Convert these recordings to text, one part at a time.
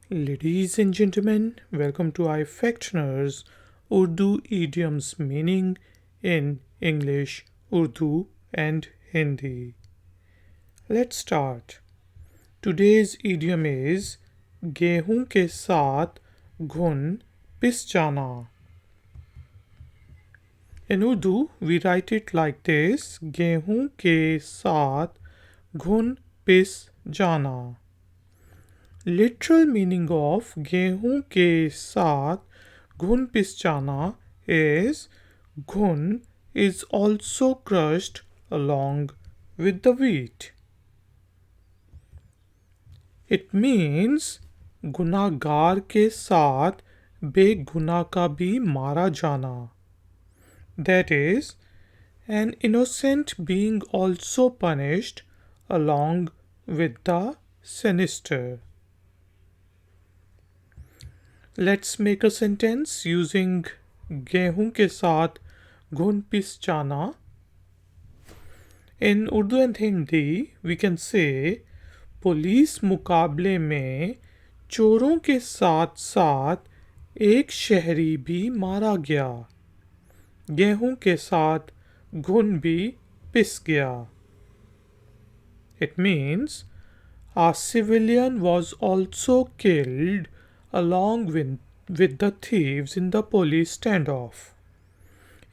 Ladies and gentlemen, welcome to iFactioners Urdu idioms meaning in English, Urdu and Hindi. Let's start. Today's idiom is गेहूं के साथ घुन पिस जाना. In Urdu, we write it like this: गेहूं के साथ घुन पिस जाना. Literal meaning of गेहूं के साथ घुन पिस जाना is घुन is also crushed along with the wheat. It means गुनाहगार के साथ बेगुनाह का भी मारा जाना. That is, an innocent being also punished along with the sinister. Let's make a sentence using गेहूं के साथ घुन पिस जाना. In Urdu and Hindi, we can say police मुकाबले में चोरों के साथ साथ एक शहरी भी मारा गया. गेहूं के साथ घुन भी पिस गया. It means a civilian was also killed along with the thieves in the police standoff.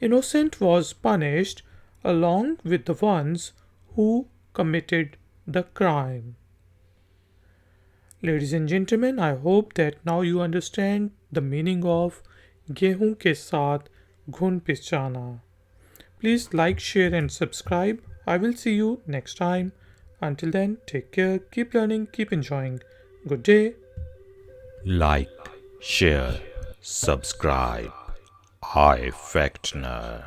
Innocent was punished along with the ones who committed the crime. Ladies and gentlemen, I hope that now you understand the meaning of गेहूं के साथ घुन पिस जाना. Please like, share and subscribe. I will see you next time. Until then, take care, keep learning, keep enjoying. Good day. Like, share, subscribe. iFactioner.